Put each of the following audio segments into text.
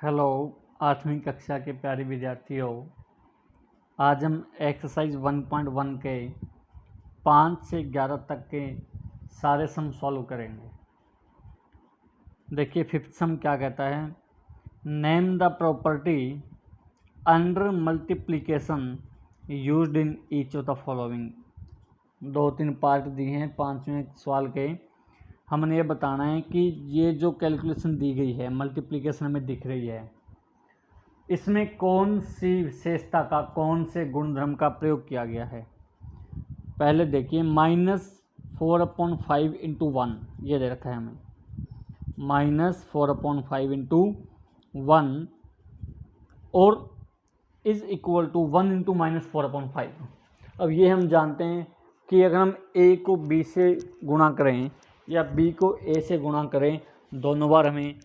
Hello 8वीं कक्षा के प्यारे विद्यार्थियों, आज हम एक्सरसाइज 1.1 के 5 से 11 तक के सारे सम सॉल्व करेंगे। देखिए फिफ्थ सम क्या कहता है, name the property under multiplication used in each of the following. 2-3 part दिए हैं 5वें सवाल के। हमने ये बताना है कि ये जो कैलकुलेशन दी गई है मल्टीप्लिकेशन में दिख रही है, इसमें कौन सी विशेषता का, कौन से गुणधर्म का प्रयोग किया गया है। पहले देखिए -4/5 इंटू 1 ये दे रखा है हमें, -4/5 इंटू 1 और इज इक्वल टू 1 इंटू -4/5। अब ये हम जानते हैं कि अगर हम a को b से गुणा करें या b को a से गुणा करें, दोनों बार हमें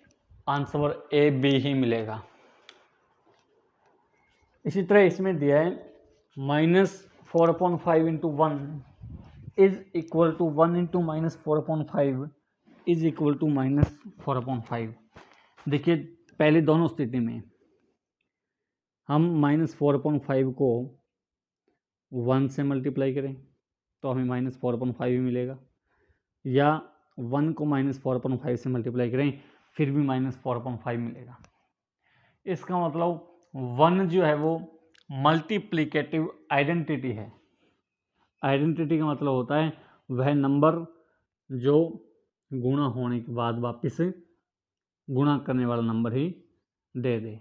आंसर a b ही मिलेगा। इसी तरह इसमें दिया है -4/5 into 1 is equal to 1 into -4/5 is equal to -4/5। देखिए पहले दोनों स्थिति में हम -4/5 को 1 से मल्टीप्लाई करें तो हमें -4/5 ही मिलेगा, या 1 को -4/5 से मल्टीप्लाई करें फिर भी -4/5 मिलेगा। इसका मतलब 1 जो है वो मल्टीप्लिकेटिव आइडेंटिटी है। आइडेंटिटी का मतलब होता है वह नंबर जो गुणा होने के बाद वापस गुणा करने वाला नंबर ही दे दे।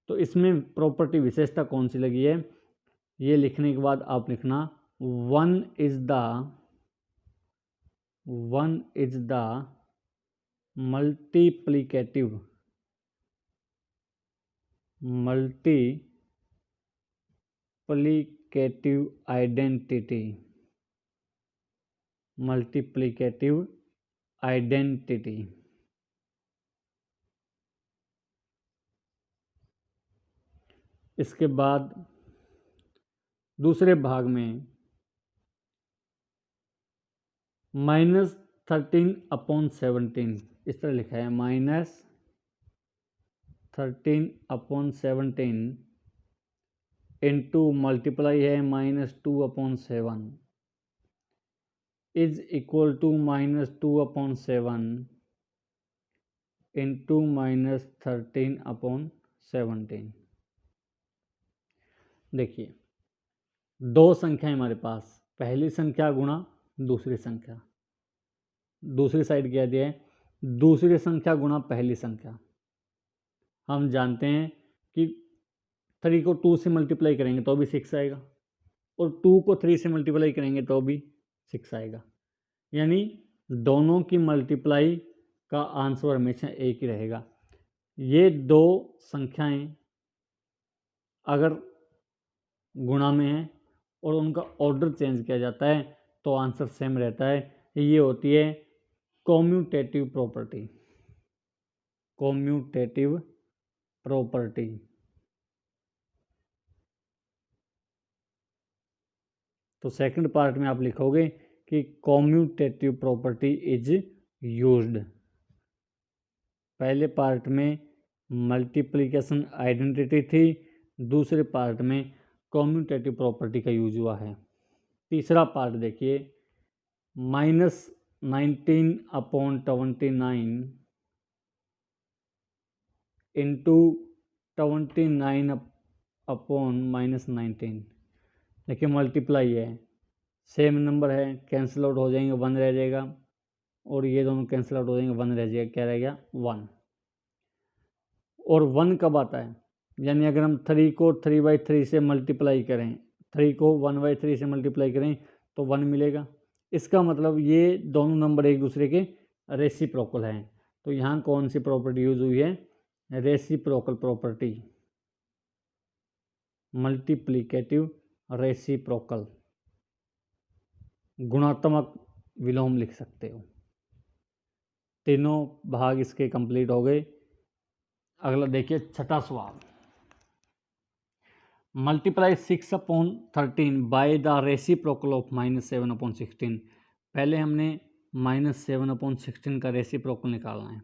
तो इसमें प्रॉपर्टी विशेषता कौन सी लगी है, ये लिखने के बाद आप लिखना 1 इज द मल्टीप्लिकेटिव आइडेंटिटी। इसके बाद दूसरे भाग में -13/17 इस तरह लिखा है, -13/17 इंटू मल्टीप्लाई है -2/7 इज इक्वल टू -2/7 इंटू -13/17। देखिए दो संख्या हमारे पास, पहली संख्या गुणा दूसरी संख्या। दूसरी साइड क्या दिया है, दूसरी संख्या गुणा पहली संख्या। हम जानते हैं कि 3 को 2 से मल्टीप्लाई करेंगे तो भी 6 आएगा, और 2 को 3 से मल्टीप्लाई करेंगे तो भी 6 आएगा। यानी दोनों की मल्टीप्लाई का आंसर हमेशा एक ही रहेगा। ये दो संख्याएं अगर गुणा में हैं और उनका ऑर्डर चेंज किया जाता है तो आंसर सेम रहता है। ये होती है कॉम्यूटेटिव प्रॉपर्टी। Commutative property. तो सेकंड पार्ट में आप लिखोगे कि कॉम्यूटेटिव प्रॉपर्टी इज यूज्ड। पहले पार्ट में मल्टीप्लिकेशन आइडेंटिटी थी, दूसरे पार्ट में कॉम्यूटेटिव प्रॉपर्टी का यूज हुआ है। तीसरा पार्ट देखिए, -19/29 इंटू 29/-19। देखिए मल्टीप्लाई है, सेम नंबर है, कैंसिल आउट हो जाएंगे, 1 रह जाएगा, और ये दोनों कैंसिल आउट हो जाएंगे, 1 रह जाएगा। क्या रह गया, 1। और 1 कब आता है, यानी अगर हम 3 को 3/3 से मल्टीप्लाई करें, 3 को 1/3 से मल्टीप्लाई करें तो 1 मिलेगा। इसका मतलब ये दोनों नंबर एक दूसरे के रेसिप्रोकल हैं। तो यहाँ कौन सी प्रॉपर्टी यूज हुई है, रेसिप्रोकल प्रॉपर्टी, मल्टीप्लिकेटिव रेसिप्रोकल, गुणात्मक विलोम लिख सकते हो। तीनों भाग इसके कंप्लीट हो गए। अगला देखिए छठा सवाल, multiply 6/13 by the reciprocal of -7/16। पहले हमने -7/16 का रेसिप्रोकल निकालना है।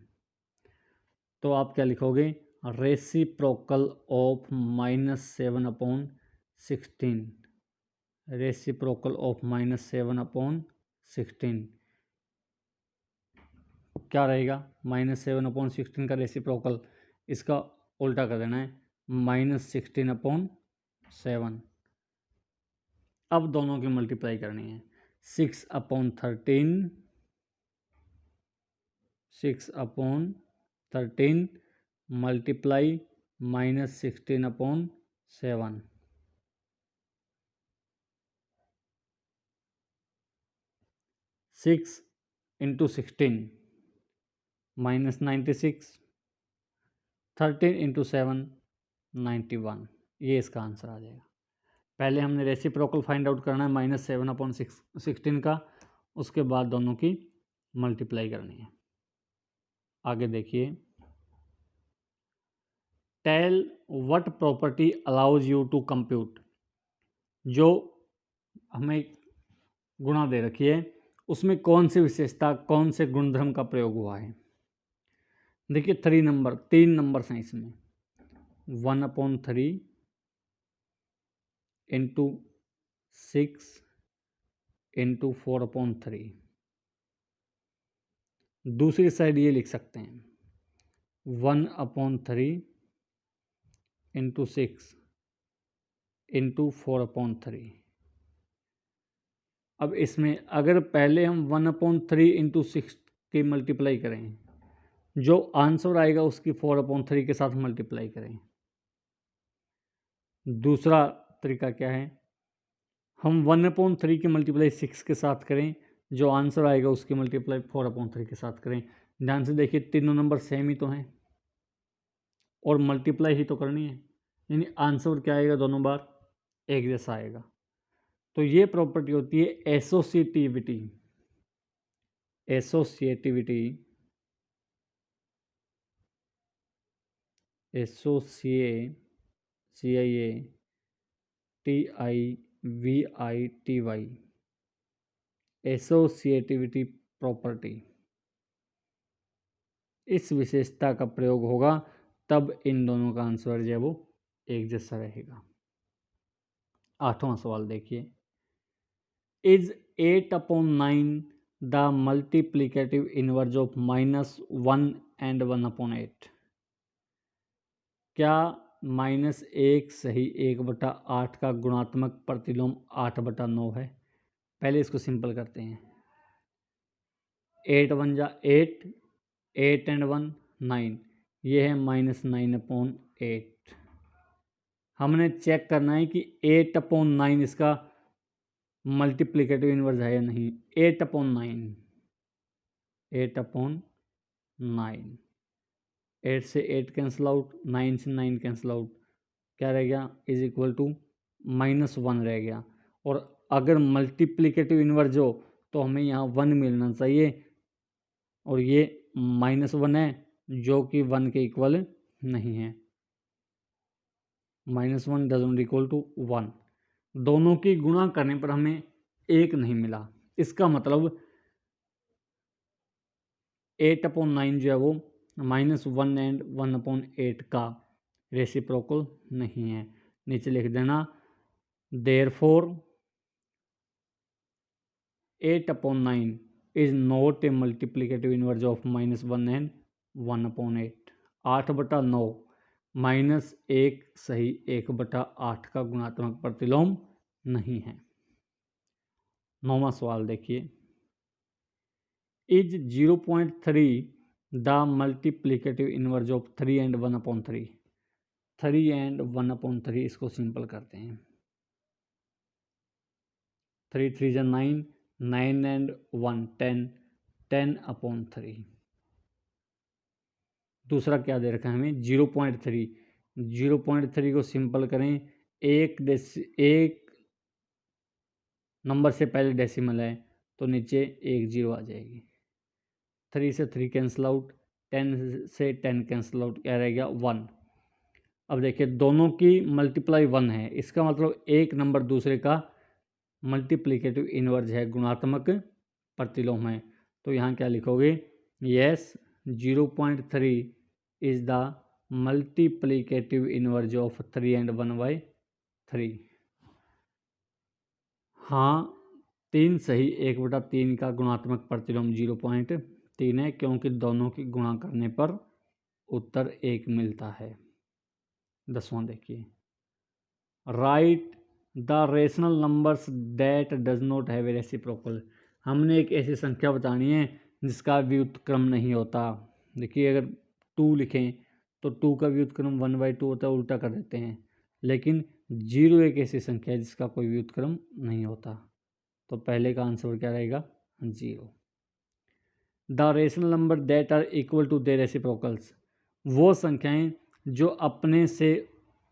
तो आप क्या लिखोगे, रेसिप्रोकल ऑफ -7/16, रेसिप्रोकल ऑफ -7/16 क्या रहेगा? -7/16 का रेसिप्रोकल, इसका उल्टा कर देना है, -16/7। अब दोनों की मल्टीप्लाई करनी है, 6/13 मल्टीप्लाई -16/7, 6 × 16 -96, 13 × 7 91, ये इसका आंसर आ जाएगा। पहले हमने रेसिप्रोकल फाइंड आउट करना है -7/16 का, उसके बाद दोनों की मल्टीप्लाई करनी है। आगे देखिए, tell what property allows you to compute, जो हमें गुणा दे रखी है उसमें कौन सी विशेषता, कौन से गुणधर्म का प्रयोग हुआ है। देखिए 3 नंबर हैं इसमें, 1/3 × 6 × 4/3। दूसरी साइड ये लिख सकते हैं 1/3 × 6 × 4/3। अब इसमें अगर पहले हम 1/3 × 6 की मल्टीप्लाई करें, जो आंसर आएगा उसकी 4/3 के साथ मल्टीप्लाई करें। दूसरा तरीका क्या है, हम 1/3 की मल्टीप्लाई 6 के साथ करें, जो आंसर आएगा उसकी मल्टीप्लाई 4/3 के साथ करें। ध्यान से देखिए तीनों नंबर सेम ही तो हैं और मल्टीप्लाई ही तो करनी है, यानी आंसर क्या आएगा दोनों बार एक जैसा आएगा। तो ये प्रॉपर्टी होती है एसोसिएटिविटी। एसोसिएटिविटी, एसोसिएटिविटी प्रॉपर्टी, इस विशेषता का प्रयोग होगा तब इन दोनों का आंसर जो है वो एक जैसा रहेगा। 8वां सवाल देखिए, is 8/9 the multiplicative inverse of -1 and 1/8। क्या -1 सही 1/8 का गुणात्मक प्रतिलोम 8/9 है। पहले इसको सिंपल करते हैं, 8 1 जा 8, 8 and 1 9, ये है -9/8। हमने चेक करना है कि 8/9 इसका मल्टीप्लिकेटिव इनवर्स है या नहीं। 8/9, 8 से 8 कैंसिल आउट, 9 से 9 कैंसिल आउट, क्या रह गया इज इक्वल टू -1 रह गया। और अगर मल्टीप्लिकेटिव इनवर्स हो तो हमें यहाँ 1 मिलना चाहिए, और ये -1 है जो कि 1 के इक्वल नहीं है। -1 डजंट इक्वल टू 1। दोनों की गुणा करने पर हमें 1 नहीं मिला, इसका मतलब 8/9 जो है वो -1 and 1/8 का रेसिप्रोकल नहीं है। नीचे लिख देना, therefore 8/9 is not a multiplicative inverse of -1 and 1/8। 8/9 -1 सही 1/8 का गुणात्मक प्रतिलोम नहीं है। 9वां सवाल देखिए, is 0.3 the multiplicative inverse of 3 and 1/3। 3 and 1/3 इसको सिंपल करते हैं, 3 3 जा 9, 9 and 1 10, 10/3। दूसरा क्या दे रखा है हमें 0.3, 0.3 को सिंपल करें, एक नंबर से पहले डेसिमल है तो नीचे 1 0 आ जाएगी। 3 से 3 कैंसिल आउट, 10 से 10 कैंसिल आउट, क्या रह गया 1। अब देखिए दोनों की मल्टीप्लाई 1 है, इसका मतलब एक नंबर दूसरे का मल्टीप्लिकेटिव इनवर्स है, गुणात्मक प्रतिलोम है। तो यहाँ क्या लिखोगे, yes 0.3 is the multiplicative inverse of 3 and 1/3। हाँ 3 सही, 1/3 का गुणात्मक प्रतिलोम 0.3 है, क्योंकि दोनों की गुणा करने पर उत्तर 1 मिलता है। 10वां देखिए, right the rational numbers that does not have a reciprocal. हमने एक ऐसी संख्या बतानी है जिसका व्युत्क्रम नहीं होता। देखिए अगर 2 लिखें तो 2 का व्युत्क्रम 1/2 होता है, उल्टा कर देते हैं, लेकिन 0 एक ऐसी संख्या है जिसका कोई व्युत्क्रम नहीं होता, तो पहले का आंसर क्या रहेगा 0। The rational number that are equal to their reciprocals, वो संख्याएं जो अपने से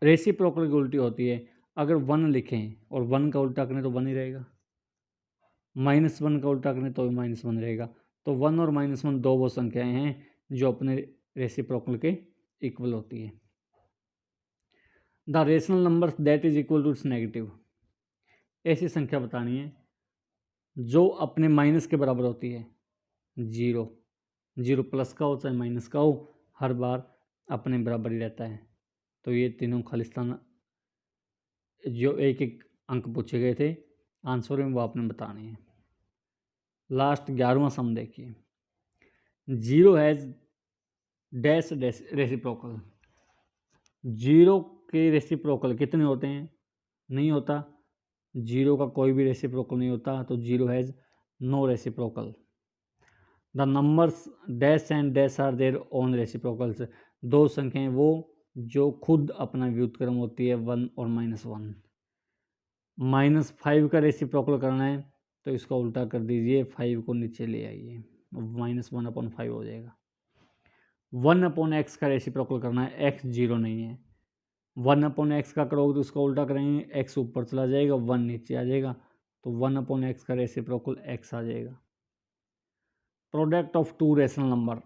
रेसिप्रोकल की उल्टी होती है। अगर 1 लिखें और 1 का उल्टा करें तो 1 ही रहेगा, -1 का उल्टा करें तो भी -1 रहेगा। तो 1 और -1 दो वो संख्याएं हैं जो अपने रेसिप्रोकल के इक्वल होती है। The rational number that is equal to its negative, ऐसी संख्या बतानी है जो अपने माइनस के बराबर होती है। 0 प्लस का हो चाहे माइनस का हो, हर बार अपने बराबर ही रहता है। तो ये तीनों खालिस्तान जो एक एक अंक पूछे गए थे आंसर में वो आपने बताने हैं। लास्ट 11वां सम देखिए, 0 हैज़ डैश रेसिप्रोकल। 0 के रेसिप्रोकल कितने होते हैं? नहीं होता, 0 का कोई भी रेसिप्रोकल नहीं होता, तो 0 has no reciprocal. The numbers dash and dash are their own reciprocals, दो संख्याएं वो जो खुद अपना व्युत्क्रम होती है 1 और -1। -5 का रेसिप्रोकल करना है तो इसका उल्टा कर दीजिए, 5 को नीचे ले आइए, -1/5 हो जाएगा। 1/x का रेसिप्रोकल करना है, x 0 नहीं है, 1/x का करोगे तो उसका उल्टा करेंगे, x ऊपर चला जाएगा, 1 नीचे आ जाएगा, तो 1/x का रेसिप्रोकल x आ जाएगा। Product of 2 rational number,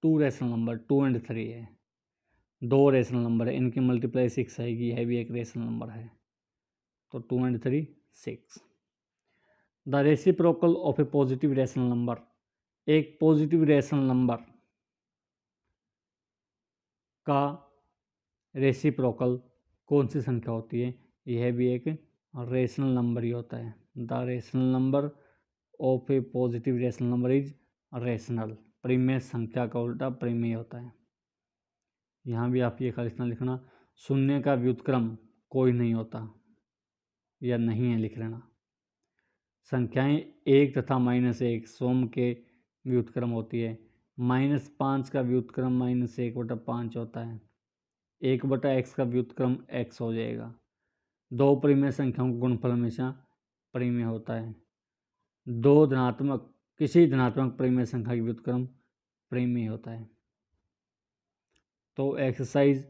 2 and 3 है, 2 रेशनल नंबर है, इनकी मल्टीप्लाई 6 आएगी, यह भी एक रेशनल नंबर है, तो 2 and 3 6। The reciprocal of A positive rational number, एक पॉजिटिव रेशनल नंबर का रेसिप्रोकल कौन सी संख्या होती है? यह भी एक रेशनल नंबर ही होता है। The rational number of A positive rational number is rational, परिमेय संख्या का उल्टा परिमेय होता है। यहाँ भी आप ये खालिस्तान लिखना, शून्य का व्युत्क्रम कोई नहीं होता या नहीं है लिख लेना। संख्याएं 1 तथा -1 सोम के व्युत्क्रम होती है। -5 का व्युत्क्रम -1/5 होता है। 1/x का व्युत्क्रम x हो जाएगा। दो परिमेय संख्याओं का गुणनफल हमेशा परिमेय होता है। किसी धनात्मक परिमेय संख्या की व्युत्क्रम परिमेय होता है। तो एक्सरसाइज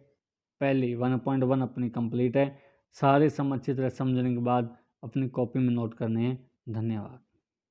पहली 1.1 अपनी कंप्लीट है। सारे सम अच्छी तरह समझने के बाद अपनी कॉपी में नोट करने हैं। धन्यवाद।